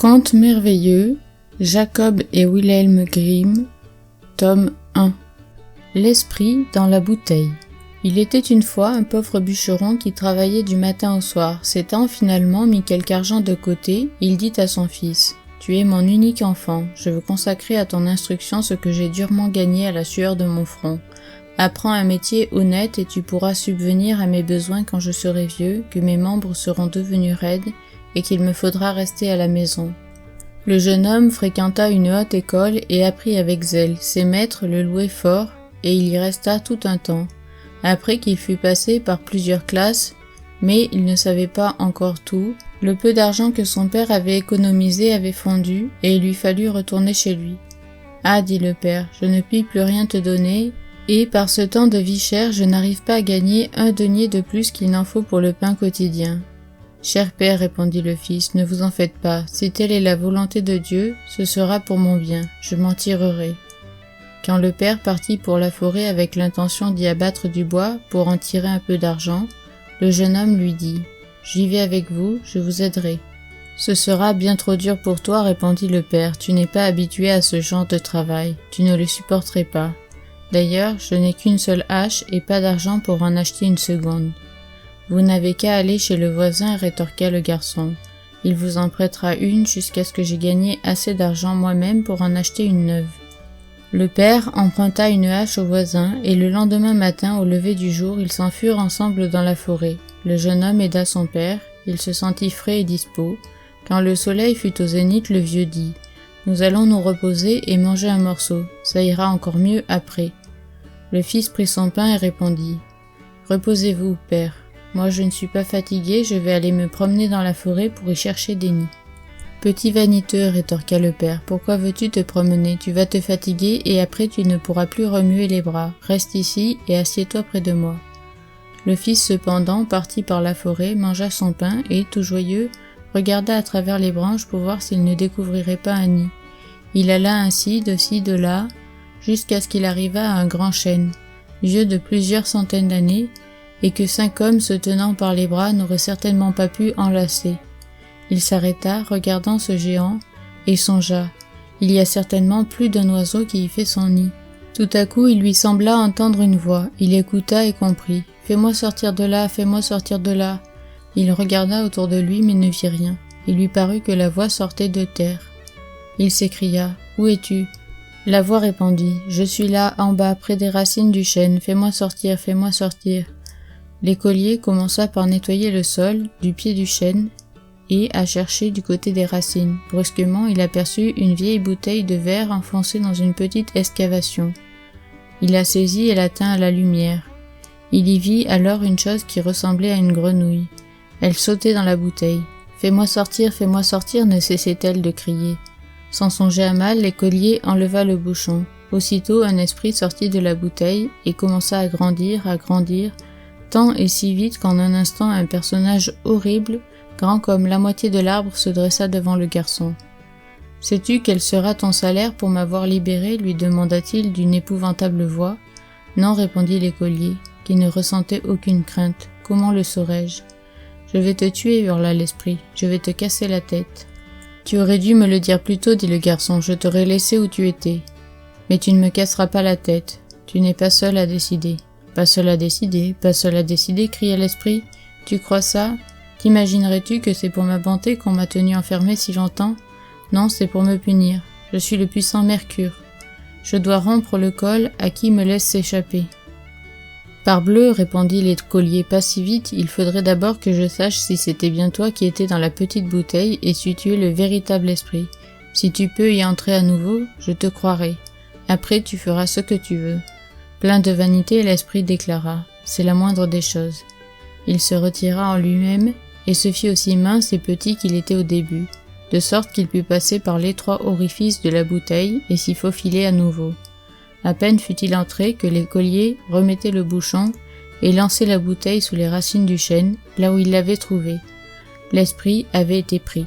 Conte merveilleux, Jacob et Wilhelm Grimm, tome 1. L'esprit dans la bouteille. Il était une fois un pauvre bûcheron qui travaillait du matin au soir. S'étant finalement mis quelque argent de côté, il dit à son fils : « Tu es mon unique enfant, je veux consacrer à ton instruction ce que j'ai durement gagné à la sueur de mon front. Apprends un métier honnête et tu pourras subvenir à mes besoins quand je serai vieux, que mes membres seront devenus raides et qu'il me faudra rester à la maison. » Le jeune homme fréquenta une haute école et apprit avec zèle. Ses maîtres le louaient fort et il y resta tout un temps. Après qu'il fut passé par plusieurs classes, mais il ne savait pas encore tout, le peu d'argent que son père avait économisé avait fondu et il lui fallut retourner chez lui. « Ah, dit le père, je ne puis plus rien te donner, et par ce temps de vie chère, je n'arrive pas à gagner un denier de plus qu'il n'en faut pour le pain quotidien. »« Cher père, répondit le fils, ne vous en faites pas, si telle est la volonté de Dieu, ce sera pour mon bien, je m'en tirerai. » Quand le père partit pour la forêt avec l'intention d'y abattre du bois pour en tirer un peu d'argent, le jeune homme lui dit : « J'y vais avec vous, je vous aiderai. »« Ce sera bien trop dur pour toi, répondit le père, tu n'es pas habitué à ce genre de travail, tu ne le supporterais pas. D'ailleurs, je n'ai qu'une seule hache et pas d'argent pour en acheter une seconde. »« Vous n'avez qu'à aller chez le voisin, rétorqua le garçon. Il vous en prêtera une jusqu'à ce que j'aie gagné assez d'argent moi-même pour en acheter une neuve. » Le père emprunta une hache au voisin et le lendemain matin, au lever du jour, ils s'en furent ensemble dans la forêt. Le jeune homme aida son père, il se sentit frais et dispos. Quand le soleil fut au zénith, le vieux dit : « Nous allons nous reposer et manger un morceau, ça ira encore mieux après. » Le fils prit son pain et répondit : « Reposez-vous, père. Moi je ne suis pas fatigué, je vais aller me promener dans la forêt pour y chercher des nids. » « Petit vaniteux, rétorqua le père, pourquoi veux-tu te promener? Tu vas te fatiguer et après tu ne pourras plus remuer les bras. Reste ici et assieds-toi près de moi. » Le fils cependant partit par la forêt, mangea son pain et, tout joyeux, regarda à travers les branches pour voir s'il ne découvrirait pas un nid. Il alla ainsi, de ci, de là, jusqu'à ce qu'il arriva à un grand chêne, vieux de plusieurs centaines d'années, et que 5 hommes se tenant par les bras n'auraient certainement pas pu enlacer. Il s'arrêta, regardant ce géant, et songea : il y a certainement plus d'un oiseau qui y fait son nid. Tout à coup, il lui sembla entendre une voix. Il écouta et comprit. « Fais-moi sortir de là, fais-moi sortir de là. » Il regarda autour de lui, mais ne vit rien. Il lui parut que la voix sortait de terre. Il s'écria : « Où es-tu » La voix répondit : « Je suis là, en bas, près des racines du chêne. Fais-moi sortir, fais-moi sortir. » L'écolier commença par nettoyer le sol, du pied du chêne, et à chercher du côté des racines. Brusquement, il aperçut une vieille bouteille de verre enfoncée dans une petite excavation. Il la saisit et la tint à la lumière. Il y vit alors une chose qui ressemblait à une grenouille. Elle sautait dans la bouteille. « Fais-moi sortir, ne cessait-elle de crier. » Sans songer à mal, l'écolier enleva le bouchon. Aussitôt, un esprit sortit de la bouteille et commença à grandir, tant et si vite qu'en un instant, un personnage horrible, grand comme la moitié de l'arbre, se dressa devant le garçon. « Sais-tu quel sera ton salaire pour m'avoir libéré » lui demanda-t-il d'une épouvantable voix. « Non, répondit l'écolier, qui ne ressentait aucune crainte. « Comment le saurais-je »« Je vais te tuer, hurla l'esprit, je vais te casser la tête. »« Tu aurais dû me le dire plus tôt, dit le garçon, je t'aurais laissé où tu étais. Mais tu ne me casseras pas la tête, tu n'es pas seul à décider. »« Pas seul à décider, pas seul à décider, cria l'esprit. Tu crois ça ? T'imaginerais-tu que c'est pour ma bonté qu'on m'a tenu enfermé si longtemps ? Non, c'est pour me punir. Je suis le puissant Mercure. Je dois rompre le col à qui me laisse s'échapper. »« Parbleu, répondit l'écolier, pas si vite, il faudrait d'abord que je sache si c'était bien toi qui étais dans la petite bouteille et si tu es le véritable esprit. Si tu peux y entrer à nouveau, je te croirai. Après, tu feras ce que tu veux. » Plein de vanité, l'esprit déclara : « C'est la moindre des choses. » Il se retira en lui-même et se fit aussi mince et petit qu'il était au début, de sorte qu'il put passer par l'étroit orifice de la bouteille et s'y faufiler à nouveau. À peine fut-il entré que l'écolier remettait le bouchon et lançait la bouteille sous les racines du chêne, là où il l'avait trouvée. L'esprit avait été pris.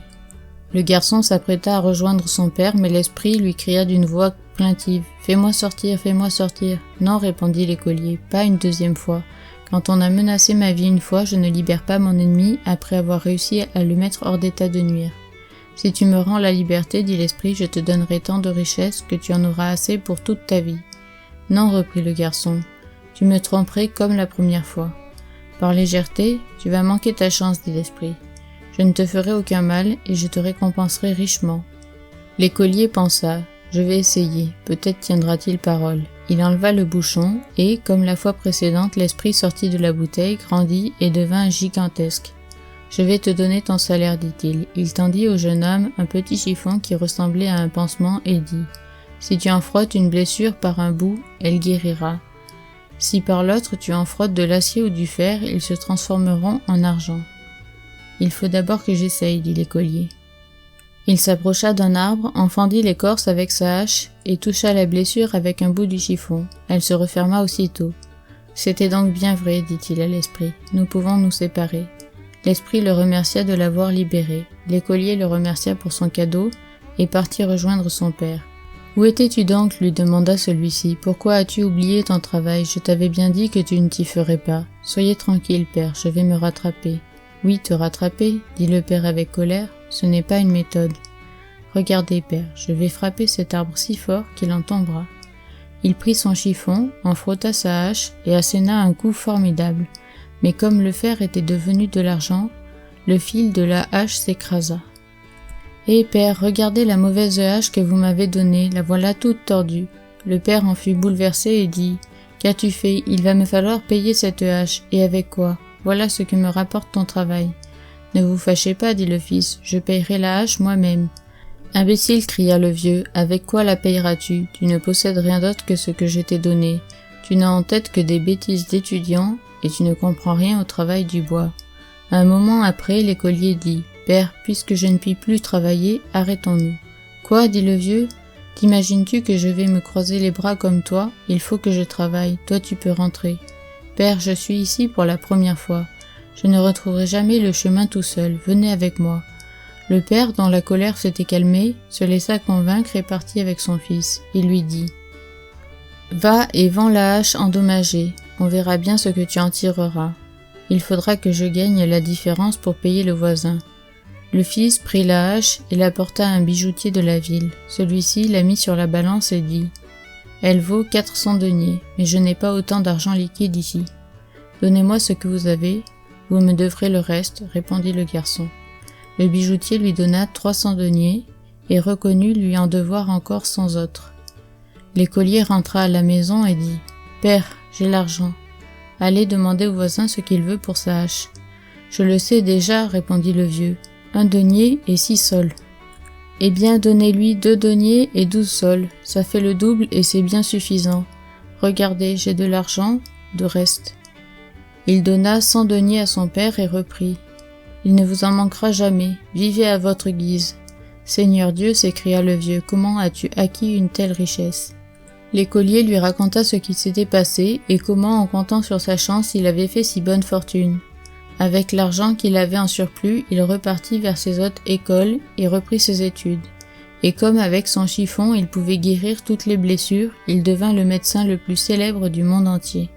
Le garçon s'apprêta à rejoindre son père, mais l'esprit lui cria d'une voix plaintive : « Fais-moi sortir, fais-moi sortir. »« Non, répondit l'écolier, pas une deuxième fois. Quand on a menacé ma vie une fois, je ne libère pas mon ennemi après avoir réussi à le mettre hors d'état de nuire. Si tu me rends la liberté, dit l'esprit, je te donnerai tant de richesses que tu en auras assez pour toute ta vie. Non, reprit le garçon, tu me tromperais comme la première fois. Par légèreté, tu vas manquer ta chance, dit l'esprit. Je ne te ferai aucun mal et je te récompenserai richement. L'écolier pensa, je vais essayer, peut-être tiendra-t-il parole. Il enleva le bouchon et, comme la fois précédente, l'esprit sortit de la bouteille, grandit et devint gigantesque. Je vais te donner ton salaire, dit-il. Il tendit au jeune homme un petit chiffon qui ressemblait à un pansement et dit « Si tu en frottes une blessure par un bout, elle guérira. Si par l'autre tu en frottes de l'acier ou du fer, ils se transformeront en argent. » « Il faut d'abord que j'essaye, dit l'écolier. Il s'approcha d'un arbre, en fendit l'écorce avec sa hache et toucha la blessure avec un bout du chiffon. Elle se referma aussitôt. « C'était donc bien vrai, dit-il à l'esprit. Nous pouvons nous séparer. » L'esprit le remercia de l'avoir libéré. L'écolier le remercia pour son cadeau et partit rejoindre son père. « Où étais-tu donc ?» lui demanda celui-ci. « Pourquoi as-tu oublié ton travail? Je t'avais bien dit que tu ne t'y ferais pas. Soyez tranquille, père, je vais me rattraper. » « Oui, te rattraper, dit le père avec colère, ce n'est pas une méthode. Regardez, père, je vais frapper cet arbre si fort qu'il en tombera. » Il prit son chiffon, en frotta sa hache et asséna un coup formidable. Mais comme le fer était devenu de l'argent, le fil de la hache s'écrasa. « Eh père, regardez la mauvaise hache que vous m'avez donnée, la voilà toute tordue. » Le père en fut bouleversé et dit « Qu'as-tu fait? Il va me falloir payer cette hache, et avec quoi? Voilà ce que me rapporte ton travail. » « Ne vous fâchez pas, dit le fils, je payerai la hache moi-même. »« Imbécile, cria le vieux, avec quoi la payeras-tu? Tu ne possèdes rien d'autre que ce que je t'ai donné. Tu n'as en tête que des bêtises d'étudiant, et tu ne comprends rien au travail du bois. » Un moment après, l'écolier dit « Père, puisque je ne puis plus travailler, arrêtons-nous. »« Quoi, dit le vieux, t'imagines-tu que je vais me croiser les bras comme toi? Il faut que je travaille, toi tu peux rentrer. Père, je suis ici pour la première fois. Je ne retrouverai jamais le chemin tout seul, venez avec moi. » Le père, dont la colère s'était calmée, se laissa convaincre et partit avec son fils. Il lui dit « Va et vends la hache endommagée, on verra bien ce que tu en tireras. Il faudra que je gagne la différence pour payer le voisin. » Le fils prit la hache et la porta à un bijoutier de la ville. Celui-ci la mit sur la balance et dit « Elle vaut 400 deniers, mais je n'ai pas autant d'argent liquide ici. Donnez-moi ce que vous avez. Vous me devrez le reste, répondit le garçon. Le bijoutier lui donna 300 deniers et reconnut lui en devoir encore 100 autres. L'écolier rentra à la maison et dit « Père, j'ai l'argent. Allez demander au voisin ce qu'il veut pour sa hache. »« Je le sais déjà, répondit le vieux. 1 denier et 6 sols. »« Eh bien, donnez-lui 2 deniers et 12 sols. Ça fait le double et c'est bien suffisant. Regardez, j'ai de l'argent, de reste. » Il donna 100 deniers à son père et reprit. « Il ne vous en manquera jamais, vivez à votre guise. »« Seigneur Dieu, s'écria le vieux, comment as-tu acquis une telle richesse ?» L'écolier lui raconta ce qui s'était passé et comment, en comptant sur sa chance, il avait fait si bonne fortune. Avec l'argent qu'il avait en surplus, il repartit vers ses autres écoles et reprit ses études. Et comme avec son chiffon il pouvait guérir toutes les blessures, il devint le médecin le plus célèbre du monde entier.